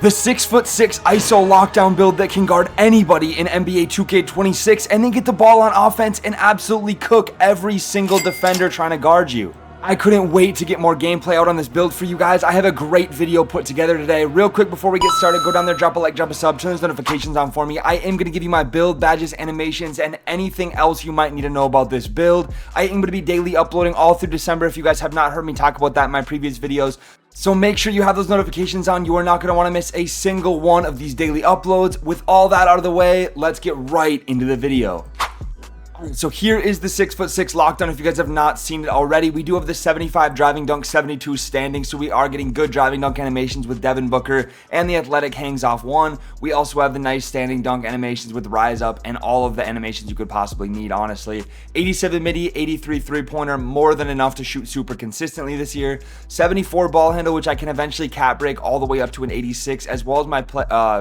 The 6'6" ISO lockdown build that can guard anybody in NBA 2K26 and then get the ball on offense and absolutely cook every single defender trying to guard you. I couldn't wait to get more gameplay out on this build for you guys. I have a great video put together today. Real quick before we get started, go down there, drop a like, drop a sub, turn those notifications on for me. I am going to give you my build, badges, animations, and anything else you might need to know about this build. I am going to be daily uploading all through December if you guys have not heard me talk about that in my previous videos. So make sure you have those notifications on. You are not going to want to miss a single one of these daily uploads. With all that out of the way, let's get right into the video. So here is the 6'6" lockdown. If you guys have not seen it already, we do have the 75 driving dunk, 72 standing. So we are getting good driving dunk animations with Devin Booker, and the athletic hangs off one. We also have the nice standing dunk animations with rise up and all of the animations you could possibly need, honestly. 87 midi, 83 three-pointer, more than enough to shoot super consistently this year. 74 ball handle, which I can eventually cap break all the way up to an 86, as well as my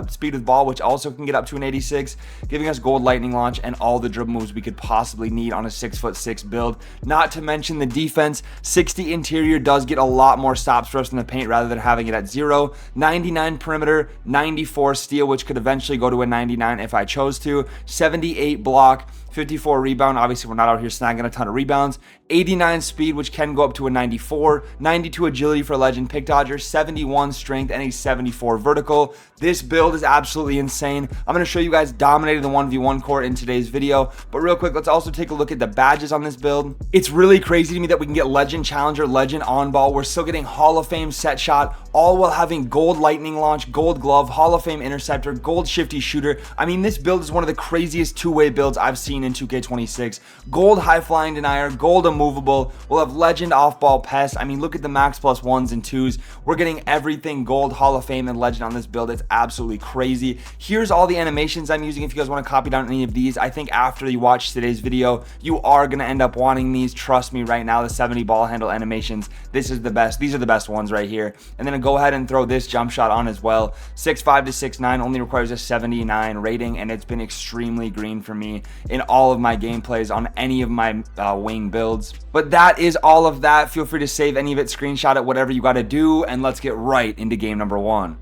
speed with ball, which also can get up to an 86, giving us gold lightning launch and all the dribble moves we could possibly need on a 6'6" build. Not to mention the defense. 60 interior does get a lot more stops for us in the paint rather than having it at 0. 99 perimeter, 94 steal, which could eventually go to a 99 if I chose to. 78 block, 54 rebound. Obviously, we're not out here snagging a ton of rebounds. 89 speed, which can go up to a 94. 92 agility for legend pick dodger. 71 strength and a 74 vertical. This build is absolutely insane. I'm going to show you guys dominating the 1v1 court in today's video. But real quick, let's also take a look at the badges on this build. It's really crazy to me that we can get legend challenger, legend on ball. We're still getting Hall of Fame set shot, all while having gold lightning launch, gold glove, Hall of Fame interceptor, gold shifty shooter. I mean, this build is one of the craziest two-way builds I've seen in 2K26. Gold high flying denier, gold immovable. We'll have legend off ball pest. I mean, look at the max plus 1s and 2s. We're getting everything gold, Hall of Fame, and legend on this build. It's absolutely crazy. Here's all the animations I'm using if you guys want to copy down any of these. I think after you watch today's video, you are going to end up wanting these. Trust me right now, the 70 ball handle animations, this is the best. These are the best ones right here. And then go ahead and throw this jump shot on as well. 6'5" to 6'9", only requires a 79 rating, and it's been extremely green for me in all of my gameplays on any of my wing builds. But that is all of that. Feel free to save any of it, screenshot it, whatever you got to do, and let's get right into game number 1.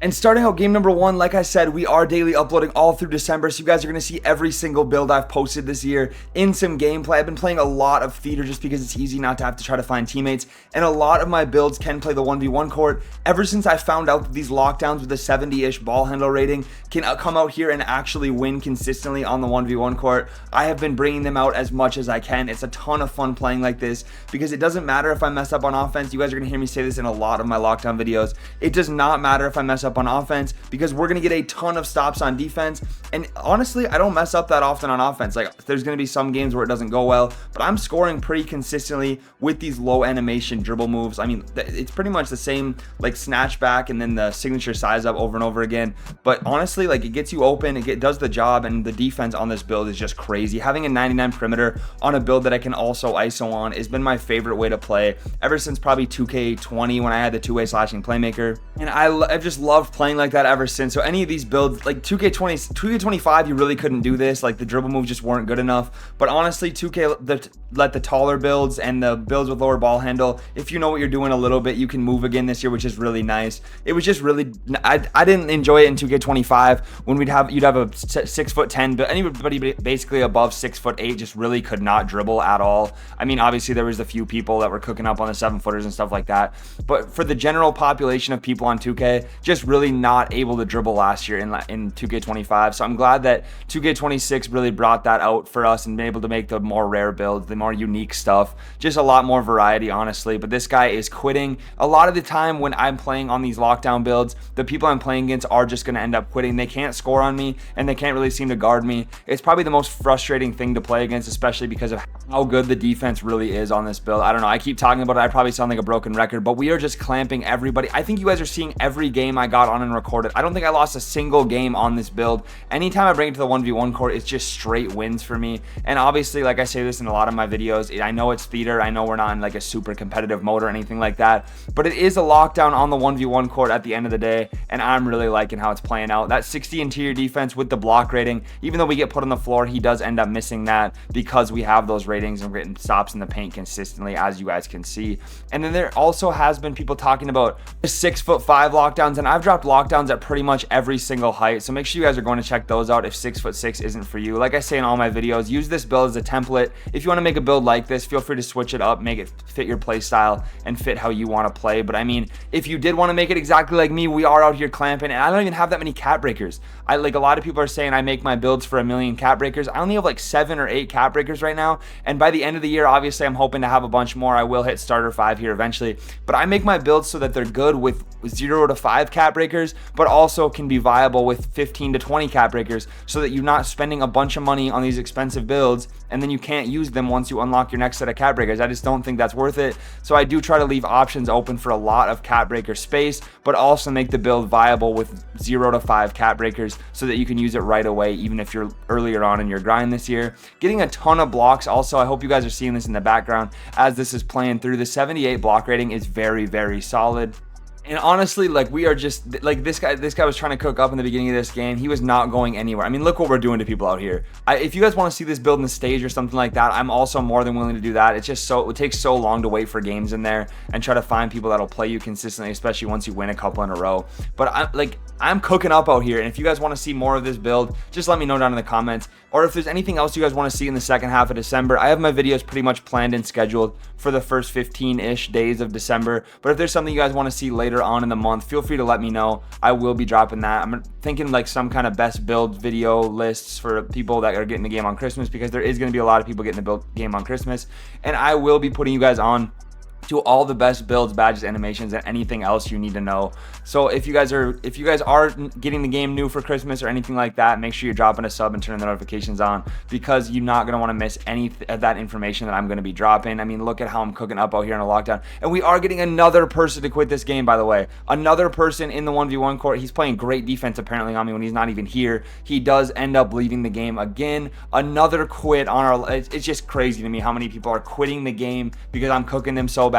And starting out game number 1, like I said, we are daily uploading all through December, so you guys are going to see every single build I've posted this year in some gameplay. I've been playing a lot of theater just because it's easy not to have to try to find teammates, and a lot of my builds can play the 1v1 court. Ever since I found out that these lockdowns with a 70-ish ball handle rating can come out here and actually win consistently on the 1v1 court, I have been bringing them out as much as I can. It's a ton of fun playing like this because it doesn't matter if I mess up on offense. You guys are going to hear me say this in a lot of my lockdown videos. It does not matter if I mess up on offense because we're going to get a ton of stops on defense. And honestly, I don't mess up that often on offense. Like, there's going to be some games where it doesn't go well, but I'm scoring pretty consistently with these low animation dribble moves. I mean, it's pretty much the same, like snatch back and then the signature size up over and over again. But honestly, like, it gets you open, it does the job, and the defense on this build is just crazy. Having a 99 perimeter on a build that I can also ISO on has been my favorite way to play ever since probably 2K20 when I had the two-way slashing playmaker. And I've just loved playing like that ever since. So any of these builds, like 2K25, you really couldn't do this. Like, the dribble moves just weren't good enough. But honestly, 2K let the taller builds and the builds with lower ball handle, if you know what you're doing a little bit, you can move again this year, which is really nice. It was just really, I didn't enjoy it in 2K25 when you'd have a 6'10", but anybody basically above 6'8" just really could not dribble at all. I mean, obviously there was a few people that were cooking up on the 7-footers and stuff like that, but for the general population of people on 2K, just really not able to dribble last year in 2K25. So I'm glad that 2K26 really brought that out for us and been able to make the more rare builds, the more unique stuff, just a lot more variety, honestly. But this guy is quitting. A lot of the time when I'm playing on these lockdown builds, the people I'm playing against are just going to end up quitting. They can't score on me and they can't really seem to guard me. It's probably the most frustrating thing to play against, especially because of how good the defense really is on this build. I don't know, I keep talking about it, I probably sound like a broken record, but we are just clamping everybody. I think you guys are seeing every game I got on and recorded. I don't think I lost a single game on this build. Anytime I bring it to the 1v1 court, it's just straight wins for me. And obviously, like I say this in a lot of my videos, I know it's theater, I know we're not in like a super competitive mode or anything like that, but it is a lockdown on the 1v1 court at the end of the day, and I'm really liking how it's playing out. That 60 interior defense with the block rating, even though we get put on the floor, he does end up missing that because we have those ratings and we're getting stops in the paint consistently, as you guys can see. And then there also has been people talking about the 6'5" lockdowns, and I've dropped lockdowns at pretty much every single height, so make sure you guys are going to check those out if 6'6" isn't for you. Like I say in all my videos, use this build as a template. If you want to make a build like this, feel free to switch it up, make it fit your play style and fit how you want to play. But I mean, if you did want to make it exactly like me, we are out here clamping, and I don't even have that many cap breakers. Like a lot of people are saying I make my builds for 1,000,000 cap breakers. I only have like 7 or 8 cap breakers right now, and by the end of the year, obviously I'm hoping to have a bunch more. I will hit starter 5 here eventually, but I make my builds so that they're good with 0 to 5 cap breakers, but also can be viable with 15 to 20 cap breakers, so that you're not spending a bunch of money on these expensive builds and then you can't use them once you unlock your next set of cap breakers. I just don't think that's worth it. So I do try to leave options open for a lot of cap breaker space, but also make the build viable with 0 to 5 cap breakers so that you can use it right away, even if you're earlier on in your grind this year. Getting a ton of blocks also, I hope you guys are seeing this in the background as this is playing through. The 78 block rating is very, very solid. And honestly, like, we are just like, this guy was trying to cook up in the beginning of this game. He was not going anywhere. I mean, look what we're doing to people out here. If you guys want to see this build in the stage or something like that, I'm also more than willing to do that. It's just it takes so long to wait for games in there and try to find people that'll play you consistently, especially once you win a couple in a row. But I'm cooking up out here, and if you guys want to see more of this build, just let me know down in the comments. Or if there's anything else you guys want to see in the second half of December, I have my videos pretty much planned and scheduled for the first 15-ish days of December. But if there's something you guys want to see later on in the month, feel free to let me know. I will be dropping that. I'm thinking like some kind of best build video lists for people that are getting the game on Christmas, because there is going to be a lot of people getting the game on Christmas, and I will be putting you guys on to all the best builds, badges, animations, and anything else you need to know. So if you guys are getting the game new for Christmas or anything like that, make sure you're dropping a sub and turning the notifications on, because you're not going to want to miss any of that information that I'm going to be dropping. I mean, look at how I'm cooking up out here in a lockdown. And we are getting another person to quit this game, by the way. Another person in the 1v1 court. He's playing great defense apparently on me when he's not even here. He does end up leaving the game again. Another quit on our... It's just crazy to me how many people are quitting the game because I'm cooking them so bad.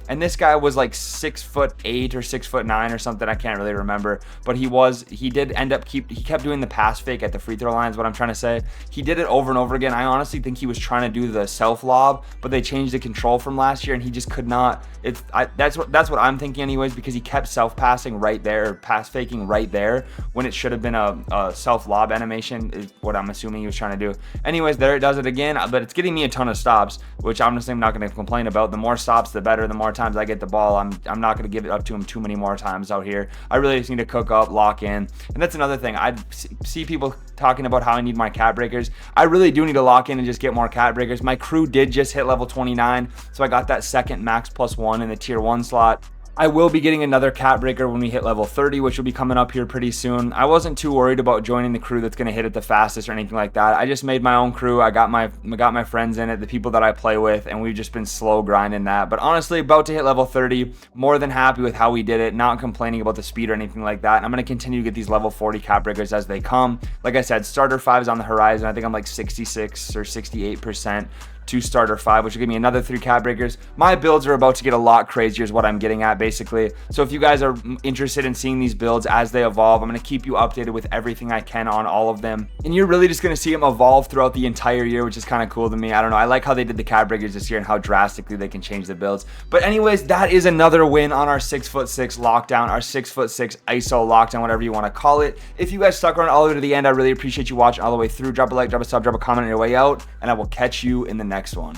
And this guy was like 6'8" or 6'9" or something. I can't really remember, but he did end up he kept doing the pass fake at the free throw line is what I'm trying to say. He did it over and over again. I honestly think he was trying to do the self lob, but they changed the control from last year and he just could not. That's what I'm thinking anyways, because he kept self passing right there, or pass faking right there, when it should have been a self lob animation is what I'm assuming he was trying to do. Anyways, there it does it again, but it's getting me a ton of stops, which honestly I'm not going to complain about. The more stops, the better. The more times I get the ball, I'm not going to give it up to him too many more times out here. I really just need to cook up, lock in. And that's another thing. I see people talking about how I need my cat breakers. I really do need to lock in and just get more cat breakers. My crew did just hit level 29, so I got that second max +1 in the tier 1 slot. I will be getting another cat breaker when we hit level 30, which will be coming up here pretty soon. I wasn't too worried about joining the crew that's going to hit it the fastest or anything like that. I just made my own crew. I got my friends in it, the people that I play with, and we've just been slow grinding that. But honestly, about to hit level 30, more than happy with how we did it, not complaining about the speed or anything like that. And I'm going to continue to get these level 40 cat breakers as they come. Like I said, starter 5 is on the horizon. I think I'm like 66 or 68% to starter 5, which will give me another 3 cat breakers. My builds are about to get a lot crazier is what I'm getting at, basically. So if you guys are interested in seeing these builds as they evolve, I'm going to keep you updated with everything I can on all of them. And you're really just going to see them evolve throughout the entire year, which is kind of cool to me. I don't know. I like how they did the cat breakers this year and how drastically they can change the builds. But anyways, that is another win on our 6'6" lockdown, our 6'6" ISO lockdown, whatever you want to call it. If you guys stuck around all the way to the end, I really appreciate you watching all the way through. Drop a like, drop a sub, drop a comment on your way out, and I will catch you in the next one.